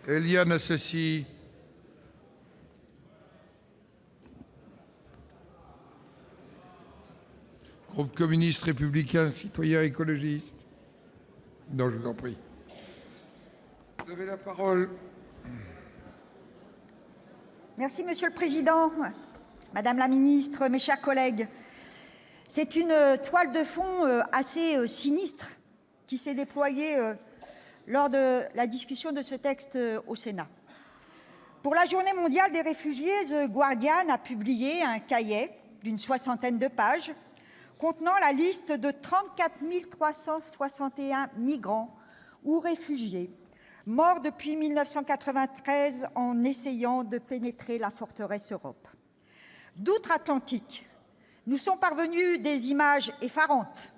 Éliane Assassi. Groupe communiste, républicain, citoyen, écologiste. Non, je vous en prie. Vous avez la parole. Merci, Monsieur le Président, Madame la Ministre, mes chers collègues. C'est une toile de fond assez sinistre qui s'est déployée lors de la discussion de ce texte au Sénat. Pour la Journée mondiale des réfugiés, The Guardian a publié un cahier d'une 60aine de pages contenant la liste de 34 361 migrants ou réfugiés morts depuis 1993 en essayant de pénétrer la forteresse Europe. D'outre-Atlantique, nous sont parvenues des images effarantes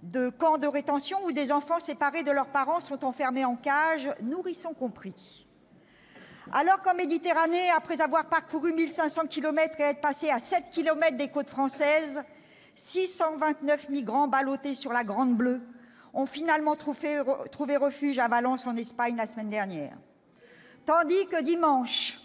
de camps de rétention où des enfants séparés de leurs parents sont enfermés en cage, nourrissons compris. Alors qu'en Méditerranée, après avoir parcouru 1500 km et être passés à 7 km des côtes françaises, 629 migrants ballottés sur la Grande Bleue ont finalement trouvé refuge à Valence, en Espagne, la semaine dernière. Tandis que dimanche,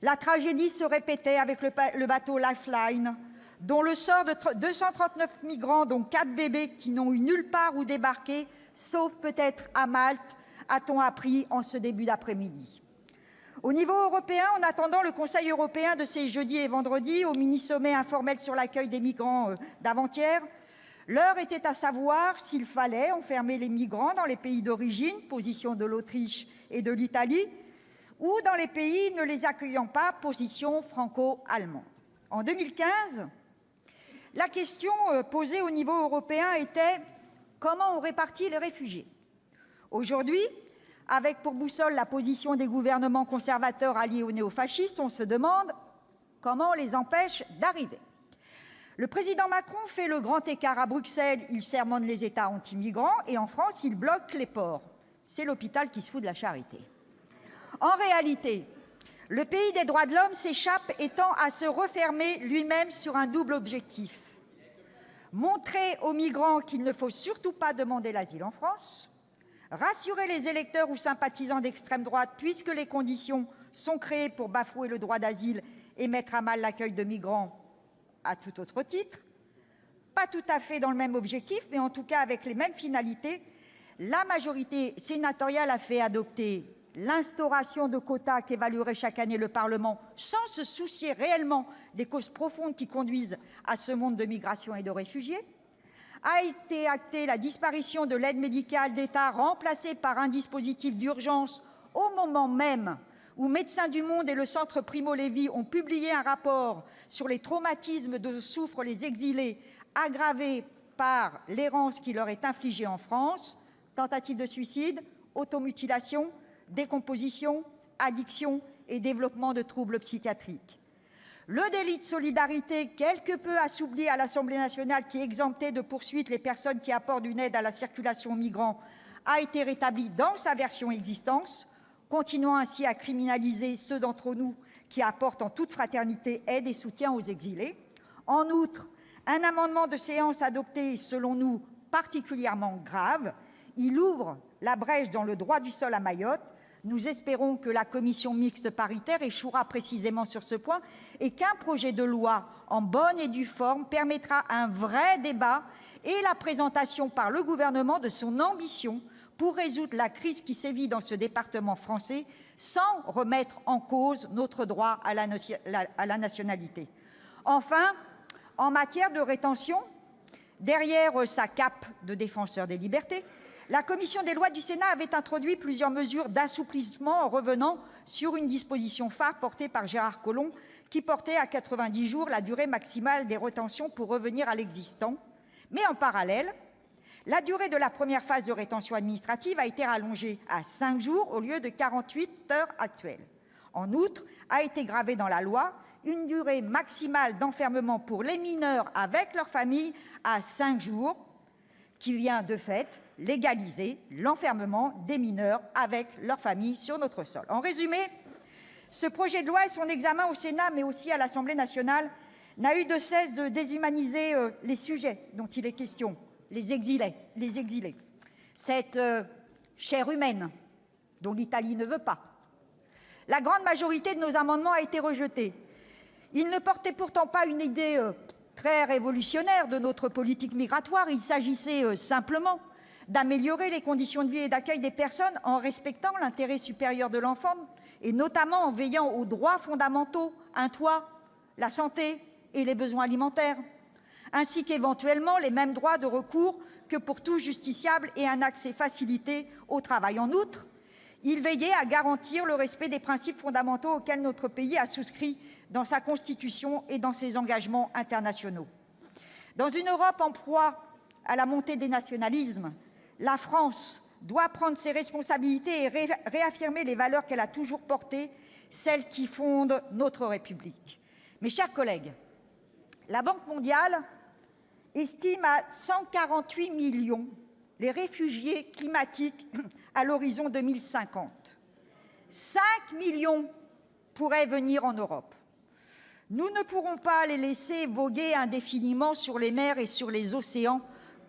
la tragédie se répétait avec le bateau Lifeline, dont le sort de 239 migrants, dont 4 bébés qui n'ont eu nulle part où débarquer, sauf peut-être à Malte, a-t-on appris en ce début d'après-midi. Au niveau européen, en attendant le Conseil européen de ces jeudi et vendredi, au mini-sommet informel sur l'accueil des migrants d'avant-hier, l'heure était à savoir s'il fallait enfermer les migrants dans les pays d'origine, position de l'Autriche et de l'Italie, ou dans les pays ne les accueillant pas, position franco-allemande. En 2015, la question posée au niveau européen était « Comment on répartit les réfugiés ?» Aujourd'hui, avec pour boussole la position des gouvernements conservateurs alliés aux néofascistes, on se demande comment on les empêche d'arriver. Le président Macron fait le grand écart à Bruxelles, il sermonne les États anti-migrants, et en France, il bloque les ports. C'est l'hôpital qui se fout de la charité. En réalité, le pays des droits de l'homme s'échappe et tend à se refermer lui-même sur un double objectif. Montrer aux migrants qu'il ne faut surtout pas demander l'asile en France, rassurer les électeurs ou sympathisants d'extrême droite, puisque les conditions sont créées pour bafouer le droit d'asile et mettre à mal l'accueil de migrants à tout autre titre. Pas tout à fait dans le même objectif, mais en tout cas avec les mêmes finalités, la majorité sénatoriale a fait adopter l'instauration de quotas qu'évaluerait chaque année le Parlement, sans se soucier réellement des causes profondes qui conduisent à ce monde de migration et de réfugiés. A été actée la disparition de l'aide médicale d'État, remplacée par un dispositif d'urgence au moment même où Médecins du Monde et le Centre Primo Levi ont publié un rapport sur les traumatismes dont souffrent les exilés, aggravés par l'errance qui leur est infligée en France, tentative de suicide, automutilation, décomposition, addiction et développement de troubles psychiatriques. Le délit de solidarité, quelque peu assoupli à l'Assemblée nationale, qui exemptait de poursuites les personnes qui apportent une aide à la circulation aux migrants, a été rétabli dans sa version existante, continuant ainsi à criminaliser ceux d'entre nous qui apportent en toute fraternité aide et soutien aux exilés. En outre, un amendement de séance adopté est, selon nous, particulièrement grave. Il ouvre la brèche dans le droit du sol à Mayotte. Nous espérons que la commission mixte paritaire échouera précisément sur ce point et qu'un projet de loi en bonne et due forme permettra un vrai débat et la présentation par le Gouvernement de son ambition pour résoudre la crise qui sévit dans ce département français sans remettre en cause notre droit à la nationalité. Enfin, en matière de rétention, derrière sa cape de défenseur des libertés, la commission des lois du Sénat avait introduit plusieurs mesures d'assouplissement en revenant sur une disposition phare portée par Gérard Collomb qui portait à 90 jours la durée maximale des rétentions pour revenir à l'existant. Mais en parallèle, la durée de la première phase de rétention administrative a été rallongée à 5 jours au lieu de 48 heures actuelles. En outre, a été gravée dans la loi une durée maximale d'enfermement pour les mineurs avec leur famille à 5 jours, qui vient de fait légaliser l'enfermement des mineurs avec leur famille sur notre sol. En résumé, ce projet de loi et son examen au Sénat, mais aussi à l'Assemblée nationale, n'a eu de cesse de déshumaniser les sujets dont il est question, les exilés. Cette chair humaine dont l'Italie ne veut pas, La grande majorité de nos amendements a été rejetée. Ils ne portaient pourtant pas une idée très révolutionnaire de notre politique migratoire. Il s'agissait simplement d'améliorer les conditions de vie et d'accueil des personnes en respectant l'intérêt supérieur de l'enfant et notamment en veillant aux droits fondamentaux, un toit, la santé et les besoins alimentaires, ainsi qu'éventuellement les mêmes droits de recours que pour tout justiciable et un accès facilité au travail. En outre, il veillait à garantir le respect des principes fondamentaux auxquels notre pays a souscrit dans sa Constitution et dans ses engagements internationaux. Dans une Europe en proie à la montée des nationalismes, la France doit prendre ses responsabilités et réaffirmer les valeurs qu'elle a toujours portées, celles qui fondent notre République. Mes chers collègues, la Banque mondiale estime à 148 millions les réfugiés climatiques à l'horizon 2050. 5 millions pourraient venir en Europe. Nous ne pourrons pas les laisser voguer indéfiniment sur les mers et sur les océans,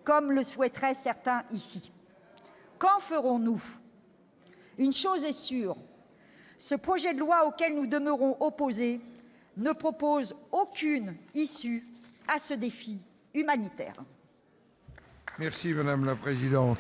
comme le souhaiteraient certains ici. Qu'en ferons-nous ? Une chose est sûre, ce projet de loi auquel nous demeurons opposés ne propose aucune issue à ce défi humanitaire. Merci, Madame la Présidente.